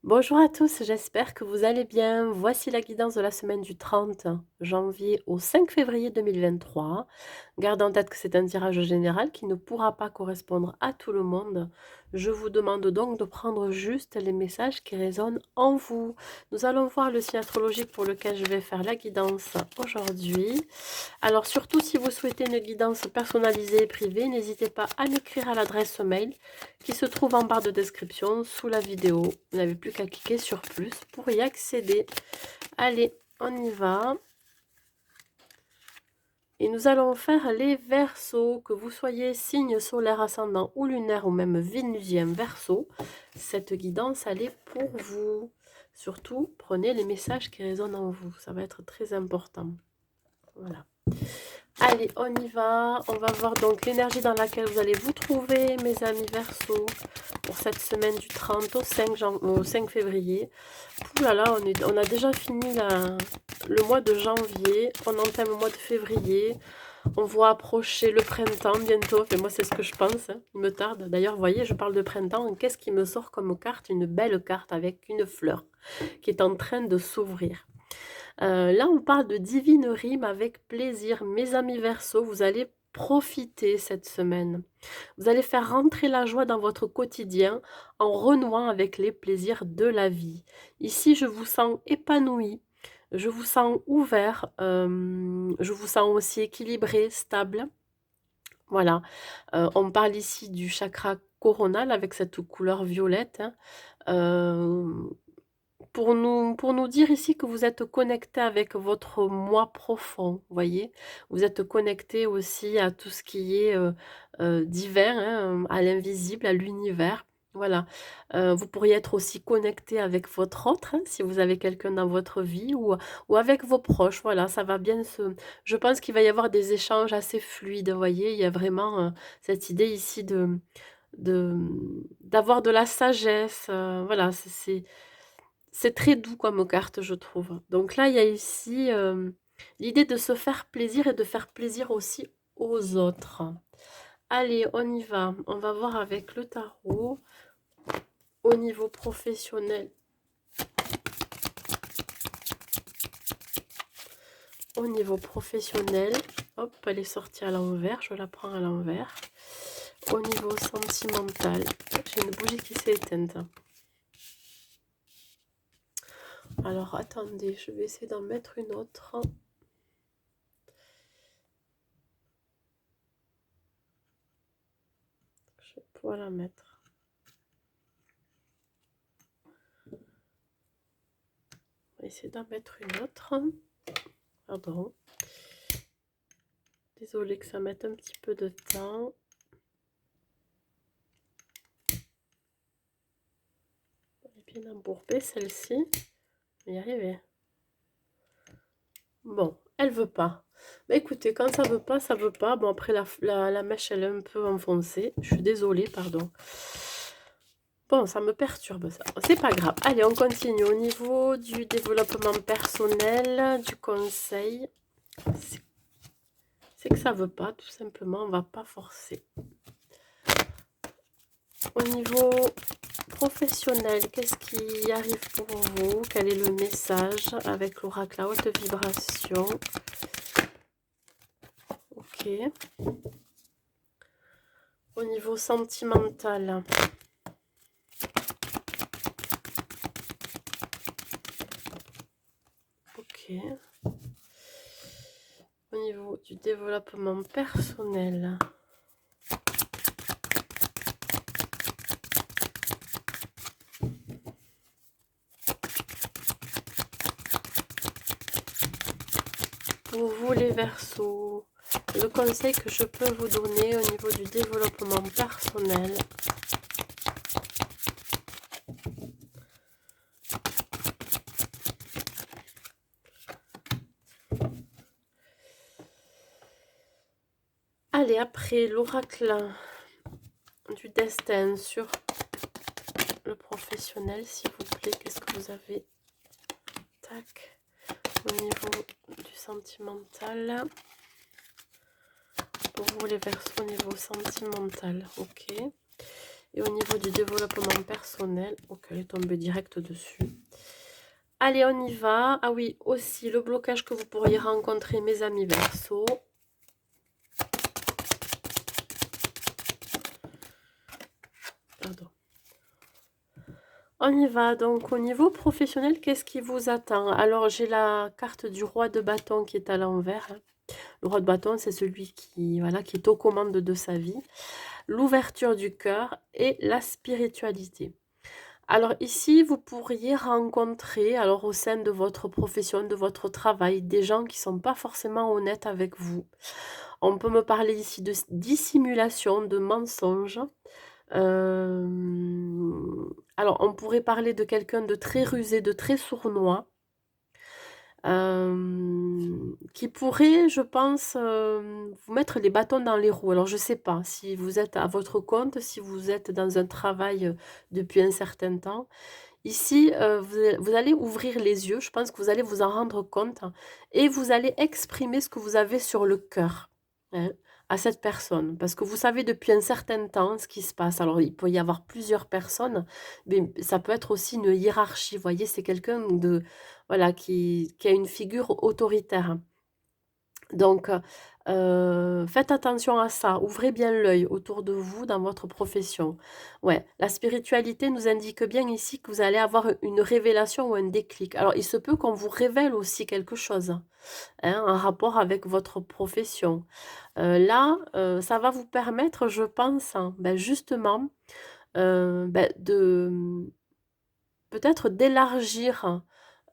Bonjour à tous, j'espère que vous allez bien. Voici la guidance de la semaine du 30 janvier au 5 février 2023. Gardez en tête que c'est un tirage général qui ne pourra pas correspondre à tout le monde. Je vous demande donc de prendre juste les messages qui résonnent en vous. Nous allons voir le signe astrologique pour lequel je vais faire la guidance aujourd'hui. Alors surtout si vous souhaitez une guidance personnalisée et privée, n'hésitez pas à m'écrire à l'adresse mail qui se trouve en barre de description sous la vidéo. Vous n'avez plus qu'à cliquer sur plus pour y accéder. Allez, on y va. Et nous allons faire les Verseaux, que vous soyez signe solaire, ascendant ou lunaire ou même vénusien Verseau. Cette guidance, elle est pour vous. Surtout, prenez les messages qui résonnent en vous. Ça va être très important. Voilà. Allez, on y va. On va voir donc l'énergie dans laquelle vous allez vous trouver, mes amis Verseaux, pour cette semaine du 30 au 5 février. Ouh là là, on a déjà fini le mois de janvier. On entame le mois de février. On voit approcher le printemps bientôt. Et moi, c'est ce que je pense. Hein. Il me tarde. D'ailleurs, vous voyez, je parle de printemps. Qu'est-ce qui me sort comme carte? Une belle carte avec une fleur qui est en train de s'ouvrir. Là, on parle de divine rime avec plaisir. Mes amis Verseaux, vous allez profiter cette semaine. Vous allez faire rentrer la joie dans votre quotidien en renouant avec les plaisirs de la vie. Ici, je vous sens épanoui, je vous sens ouvert, je vous sens aussi équilibré, stable. Voilà, on parle ici du chakra coronal avec cette couleur violette, hein. Euh, pour nous dire ici que vous êtes connecté avec votre moi profond, vous voyez? Vous êtes connecté aussi à tout ce qui est, divers, hein, à l'invisible, à l'univers. Voilà. Vous pourriez être aussi connecté avec votre autre, hein, si vous avez quelqu'un dans votre vie ou avec vos proches, voilà, ça va bien se je pense qu'il va y avoir des échanges assez fluides, vous voyez? Il y a vraiment, cette idée ici de d'avoir de la sagesse, voilà, c'est très doux comme carte, je trouve. Donc là, il y a ici l'idée de se faire plaisir et de faire plaisir aussi aux autres. Allez, on y va. On va voir avec le tarot au niveau professionnel. Au niveau professionnel, hop, elle est sortie à l'envers, je la prends à l'envers. Au niveau sentimental, j'ai une bougie qui s'est éteinte. Alors attendez, je vais essayer d'en mettre une autre. Je vais pouvoir la mettre. On va essayer d'en mettre une autre. Pardon. Désolée que ça mette un petit peu de temps. Elle est bien embourbée celle-ci. On va y arriver. Bon, elle veut pas. Bah écoutez, quand ça veut pas, ça veut pas. Bon, après la mèche, elle est un peu enfoncée. Je suis désolée, pardon. Bon, ça me perturbe ça. C'est pas grave. Allez, on continue. Au niveau du développement personnel, du conseil, c'est que ça veut pas, tout simplement. On va pas forcer. Au niveau professionnel, qu'est-ce qui arrive pour vous? Quel est le message avec l'oracle à haute vibration? Ok. Au niveau sentimental. Ok. Au niveau du développement personnel. Pour vous les Verseaux, le conseil que je peux vous donner au niveau du développement personnel. Allez, après l'oracle du destin sur le professionnel, s'il vous plaît, qu'est-ce que vous avez? Tac. Au niveau du sentimental. Pour vous les Verseaux au niveau sentimental, ok. Et au niveau du développement personnel, ok, elle est tombée direct dessus. Allez, on y va. Ah oui, aussi le blocage que vous pourriez rencontrer, mes amis Verseau. Pardon. On y va. Donc, au niveau professionnel, qu'est-ce qui vous attend? Alors, j'ai la carte du roi de bâton qui est à l'envers. Le roi de bâton, c'est celui qui, voilà, qui est aux commandes de sa vie. L'ouverture du cœur et la spiritualité. Alors ici, vous pourriez rencontrer, alors au sein de votre profession, de votre travail, des gens qui ne sont pas forcément honnêtes avec vous. On peut me parler ici de dissimulation, de mensonges. Alors, on pourrait parler de quelqu'un de très rusé, de très sournois, qui pourrait, je pense, vous mettre les bâtons dans les roues. Alors, je ne sais pas si vous êtes à votre compte, si vous êtes dans un travail depuis un certain temps. Ici, vous allez ouvrir les yeux, je pense que vous allez vous en rendre compte et vous allez exprimer ce que vous avez sur le cœur, hein, à cette personne. Parce que vous savez depuis un certain temps ce qui se passe. Alors, il peut y avoir plusieurs personnes, mais ça peut être aussi une hiérarchie. Vous voyez, c'est quelqu'un de, voilà, qui a une figure autoritaire. Donc, faites attention à ça. Ouvrez bien l'œil autour de vous dans votre profession. Ouais, la spiritualité nous indique bien ici que vous allez avoir une révélation ou un déclic. Alors, il se peut qu'on vous révèle aussi quelque chose, hein, en rapport avec votre profession. Là, ça va vous permettre, je pense, hein, ben justement, de peut-être d'élargir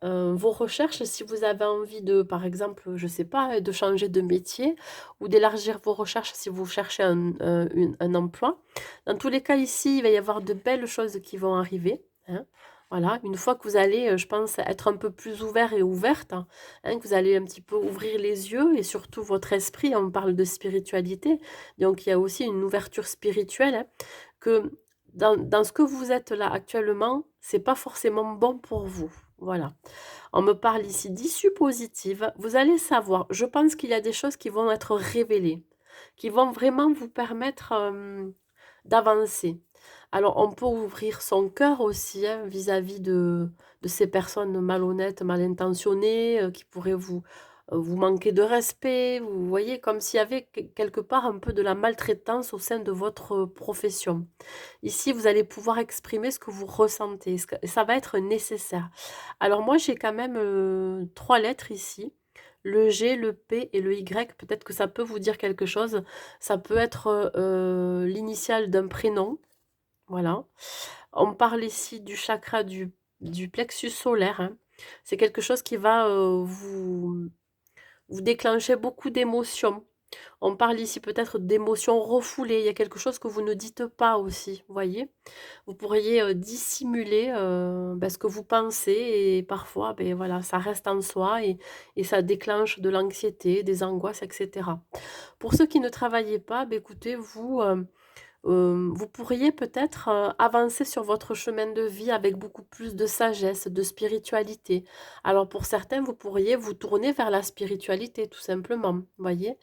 vos recherches, si vous avez envie de, par exemple, je ne sais pas, de changer de métier ou d'élargir vos recherches si vous cherchez un emploi. Dans tous les cas, ici, il va y avoir de belles choses qui vont arriver, hein. Voilà, une fois que vous allez, je pense, être un peu plus ouvert et ouverte, hein, que vous allez un petit peu ouvrir les yeux et surtout votre esprit, on parle de spiritualité, donc il y a aussi une ouverture spirituelle, hein, que dans ce que vous êtes là actuellement, c'est pas forcément bon pour vous. Voilà. On me parle ici d'issue positive. Vous allez savoir, je pense qu'il y a des choses qui vont être révélées, qui vont vraiment vous permettre d'avancer. Alors, on peut ouvrir son cœur aussi, hein, vis-à-vis de ces personnes malhonnêtes, mal intentionnées, qui pourraient vous manquer de respect. Vous voyez, comme s'il y avait quelque part un peu de la maltraitance au sein de votre profession. Ici, vous allez pouvoir exprimer ce que vous ressentez, et ça va être nécessaire. Alors moi, j'ai quand même 3 lettres ici, le G, le P et le Y. Peut-être que ça peut vous dire quelque chose. Ça peut être l'initiale d'un prénom, voilà. On parle ici du chakra du plexus solaire, hein. C'est quelque chose qui va vous déclencher beaucoup d'émotions. On parle ici peut-être d'émotions refoulées. Il y a quelque chose que vous ne dites pas aussi, vous voyez? Vous pourriez, dissimuler, ce que vous pensez et parfois, beh, voilà, ça reste en soi et ça déclenche de l'anxiété, des angoisses et cetera. Pour ceux qui ne travaillaient pas, beh, écoutez, vous pourriez peut-être, avancer sur votre chemin de vie avec beaucoup plus de sagesse, de spiritualité. Alors pour certains, vous pourriez vous tourner vers la spiritualité tout simplement, vous voyez?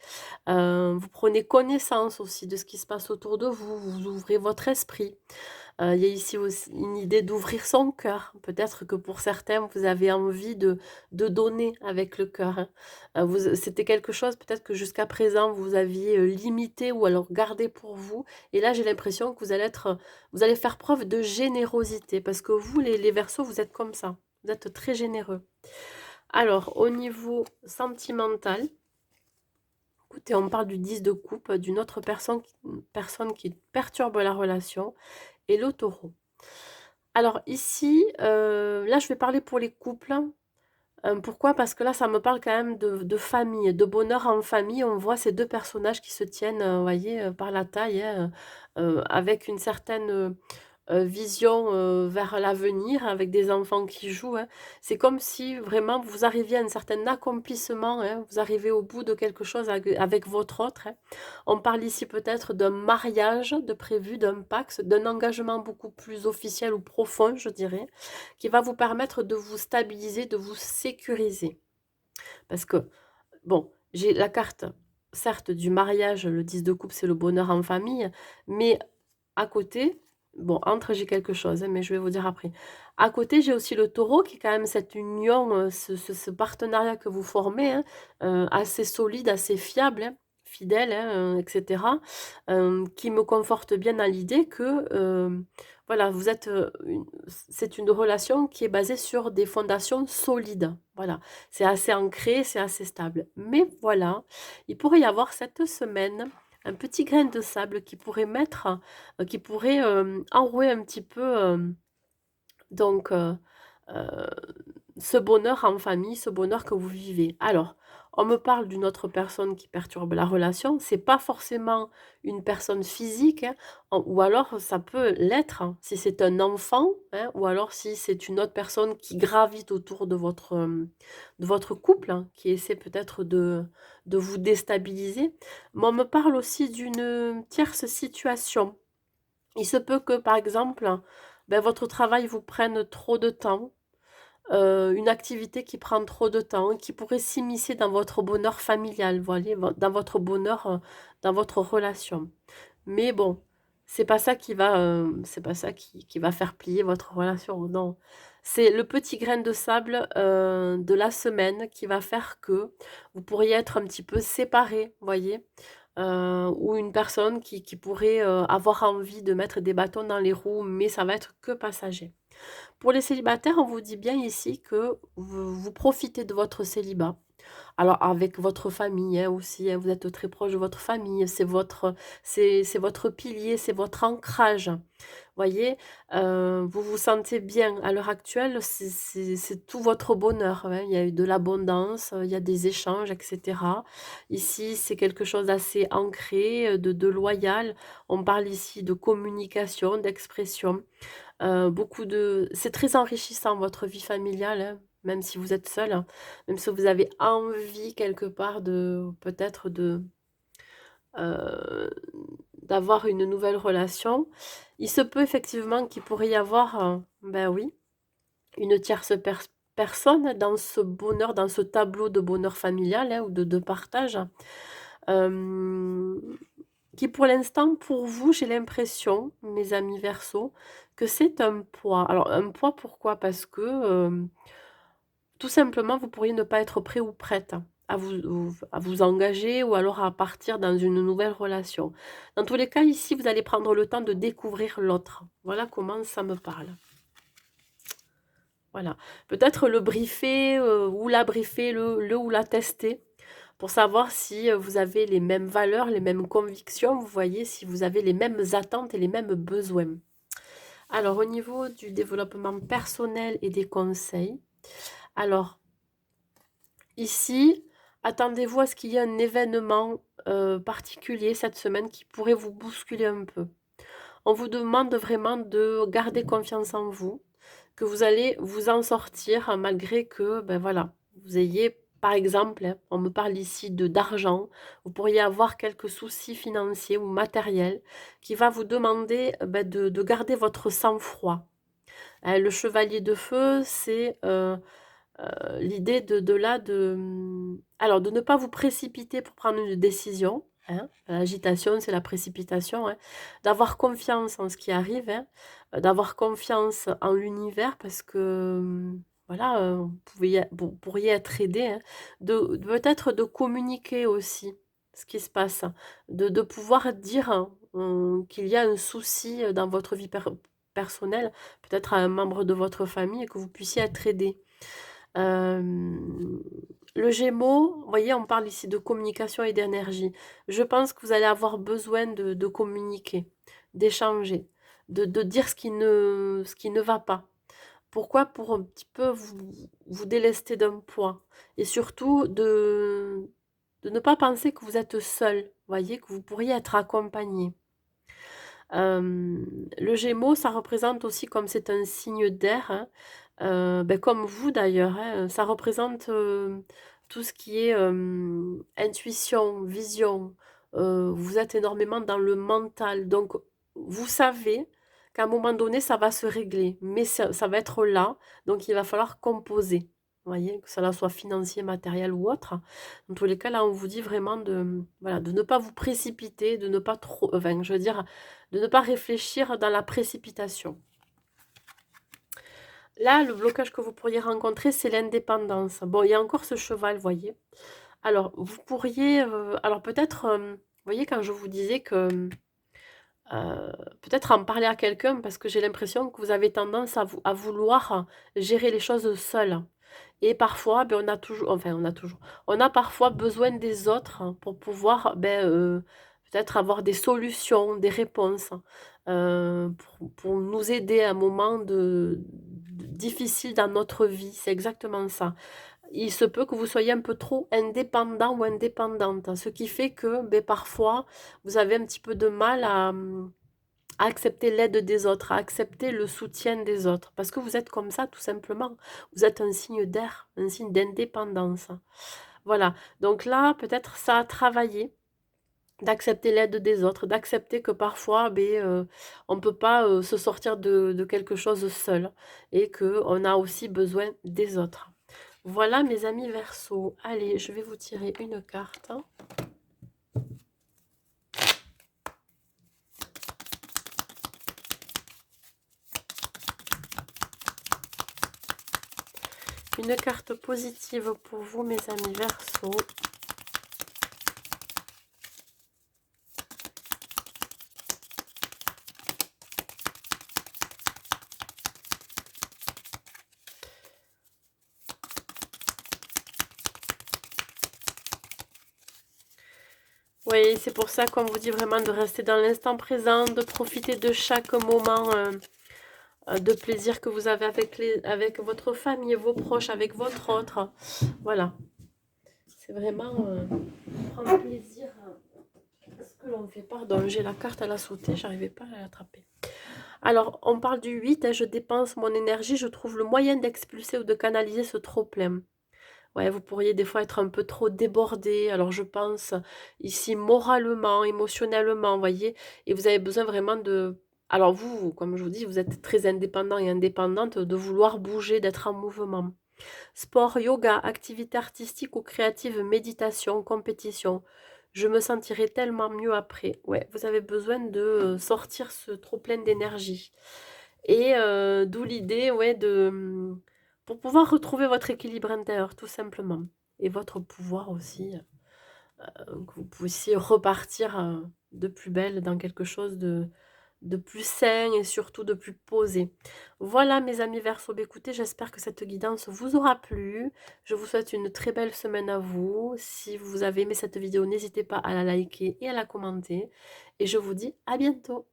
Vous prenez connaissance aussi de ce qui se passe autour de vous, vous ouvrez votre esprit. Il y a ici aussi une idée d'ouvrir son cœur. Peut-être que pour certains, vous avez envie de donner avec le cœur, hein. C'était quelque chose peut-être que jusqu'à présent vous aviez, limité ou alors gardé pour vous et là j'ai l'impression que vous allez faire preuve de générosité parce que vous les Verseaux, vous êtes comme ça. Vous êtes très généreux. Alors au niveau sentimental, écoutez, on parle du 10 de coupe, d'une autre personne qui perturbe la relation et le taureau. Alors ici, là je vais parler pour les couples. Pourquoi? Parce que là ça me parle quand même de famille, de bonheur en famille. On voit ces 2 personnages qui se tiennent, vous voyez, par la taille, hein, avec une certaine, vision, vers l'avenir, avec des enfants qui jouent, hein. C'est comme si vraiment vous arriviez à un certain accomplissement, hein, vous arrivez au bout de quelque chose avec votre autre, hein. On parle ici peut-être d'un mariage de prévu, d'un pacte, d'un engagement beaucoup plus officiel ou profond, je dirais, qui va vous permettre de vous stabiliser, de vous sécuriser. Parce que, bon, j'ai la carte, certes, du mariage, le 10 de coupe, c'est le bonheur en famille, mais à côté, Bon, entre, j'ai quelque chose, hein, mais je vais vous dire après. À côté, j'ai aussi le taureau qui est quand même cette union, ce partenariat que vous formez, hein, assez solide, assez fiable, hein, fidèle, hein, et cetera, qui me conforte bien dans l'idée que, voilà, vous êtes, c'est une relation qui est basée sur des fondations solides. Voilà, c'est assez ancré, c'est assez stable. Mais voilà, il pourrait y avoir cette semaine un petit grain de sable qui pourrait, enrouer un petit peu, donc heu, ce bonheur en famille, ce bonheur que vous vivez. Alors, on me parle d'une autre personne qui perturbe la relation. C'est pas forcément une personne physique, hein, ou alors ça peut l'être, hein, si c'est un enfant, hein, ou alors si c'est une autre personne qui gravite autour de votre couple, hein, qui essaie peut-être de vous déstabiliser. Mais on me parle aussi d'une tierce situation. Il se peut que, par exemple, ben, votre travail vous prenne trop de temps, une activité qui prend trop de temps et qui pourrait s'immiscer dans votre bonheur familial, vous voyez? Dans votre bonheur, dans votre relation. Mais bon, c'est pas ça qui va faire plier votre relation, non. C'est le petit grain de sable, de la semaine qui va faire que vous pourriez être un petit peu séparés, voyez? Ou une personne qui pourrait, avoir envie de mettre des bâtons dans les roues, mais ça va être que passager. Pour les célibataires, on vous dit bien ici que vous profitez de votre célibat. Alors avec votre famille, hein, aussi, hein, vous êtes très proche de votre famille, c'est votre pilier, c'est votre ancrage. Voyez? Vous vous sentez bien. À l'heure actuelle, c'est tout votre bonheur, hein. Il y a eu de l'abondance, il y a des échanges et cetera. Ici, c'est quelque chose d'assez ancré, de loyal. On parle ici de communication, d'expression. Beaucoup de c'est très enrichissant votre vie familiale, hein, même si vous êtes seul, hein, même si vous avez envie quelque part de peut-être heu, d'avoir une nouvelle relation. Il se peut effectivement qu'il pourrait y avoir, ben oui, une tierce personne dans ce bonheur, dans ce tableau de bonheur familial, hein, ou de partage. Hem, qui pour l'instant, pour vous, j'ai l'impression, mes amis Verseau, que c'est un poids. Alors un poids pourquoi? Parce que, tout simplement, vous pourriez ne pas être prêt ou prête à vous engager ou alors à partir dans une nouvelle relation. Dans tous les cas, ici, vous allez prendre le temps de découvrir l'autre. Voilà comment ça me parle. Voilà. Peut-être le briefer, ou la briefer, le ou la tester pour savoir si, vous avez les mêmes valeurs, les mêmes convictions, vous voyez? Si vous avez les mêmes attentes et les mêmes besoins. Alors au niveau du développement personnel et des conseils, alors ici, attendez-vous à ce qu'il y ait un événement, particulier cette semaine qui pourrait vous bousculer un peu. On vous demande vraiment de garder confiance en vous, que vous allez vous en sortir, malgré que, ben, voilà, vous ayez par exemple, hein, on me parle ici de d'argent, vous pourriez avoir quelques soucis financiers ou matériels qui va vous demander, de garder votre sang-froid. Le chevalier de feu, c'est, l'idée de là, alors de ne pas vous précipiter pour prendre une décision, hein. L'agitation, c'est la précipitation, hein. D'avoir confiance en ce qui arrive, hein, d'avoir confiance en l'univers parce que, voilà, vous pourriez être aidé, hein. Peut-être de communiquer aussi ce qui se passe, de pouvoir dire, qu'il y a un souci, dans votre vie personnelle, peut-être à un membre de votre famille et que vous puissiez être aidé. Hem, le Gémeaux, vous voyez, on parle ici de communication et d'énergie. Je pense que vous allez avoir besoin de communiquer, d'échanger, de dire ce qui ne va pas. Pourquoi? Pour un petit peu vous délester d'un poids et surtout de ne pas penser que vous êtes seul, voyez, que vous pourriez être accompagné. Le Gémeaux, ça représente aussi, comme c'est un signe d'air, hein, comme vous d'ailleurs, hein, ça représente, tout ce qui est, intuition, vision. Vous êtes énormément dans le mental, donc vous savez qu'à un moment donné, ça va se régler, mais ça va être là, donc il va falloir composer. Vous voyez, que cela soit financier, matériel ou autre. Dans tous les cas, là, on vous dit vraiment de, voilà, de ne pas vous précipiter, de ne pas trop, enfin, je veux dire, de ne pas réfléchir dans la précipitation. Là, le blocage que vous pourriez rencontrer, c'est l'indépendance. Bon, il y a encore ce cheval, vous voyez. Alors, vous pourriez, alors peut-être, vous voyez, quand je vous disais que peut-être en parler à quelqu'un, parce que j'ai l'impression que vous avez tendance à vouloir gérer les choses seul. Et parfois, ben, on a toujours, enfin, on a parfois besoin des autres pour pouvoir, ben, peut-être avoir des solutions, des réponses, pour nous aider à un moment difficile dans notre vie. C'est exactement ça. Il se peut que vous soyez un peu trop indépendant ou indépendante, ce qui fait que, ben, parfois, vous avez un petit peu de mal à accepter l'aide des autres, à accepter le soutien des autres, parce que vous êtes comme ça, tout simplement. Vous êtes un signe d'air, un signe d'indépendance. Voilà. Donc là, peut-être ça a travaillé d'accepter l'aide des autres, d'accepter que parfois, ben, on ne peut pas se sortir de quelque chose seul et qu'on a aussi besoin des autres. Voilà mes amis Verseau. Allez, je vais vous tirer une carte. Une carte positive pour vous, mes amis Verseau. Oui, c'est pour ça qu'on vous dit vraiment de rester dans l'instant présent, de profiter de chaque moment de plaisir que vous avez avec votre famille, vos proches, avec votre autre. Voilà. C'est vraiment prendre plaisir à ce que l'on fait. Pardon, j'ai la carte, elle a sauté, j'arrivais pas à l'attraper. Alors, on parle du 8, je dépense mon énergie, je trouve le moyen d'expulser ou de canaliser ce trop-plein. Ouais, vous pourriez des fois être un peu trop débordé. Alors, je pense ici moralement, émotionnellement, vous voyez, et vous avez besoin vraiment de... Alors, comme je vous dis, vous êtes très indépendant et indépendante de vouloir bouger, d'être en mouvement. Sport, yoga, activité artistique ou créative, méditation, compétition. Je me sentirai tellement mieux après. Ouais, vous avez besoin de sortir ce trop plein d'énergie. Et d'où l'idée, ouais, pour pouvoir retrouver votre équilibre intérieur, tout simplement. Et votre pouvoir aussi, que vous puissiez repartir de plus belle dans quelque chose de plus sain et surtout de plus posé. Voilà mes amis Verseau, écoutez, j'espère que cette guidance vous aura plu. Je vous souhaite une très belle semaine à vous. Si vous avez aimé cette vidéo, n'hésitez pas à la liker et à la commenter. Et je vous dis à bientôt.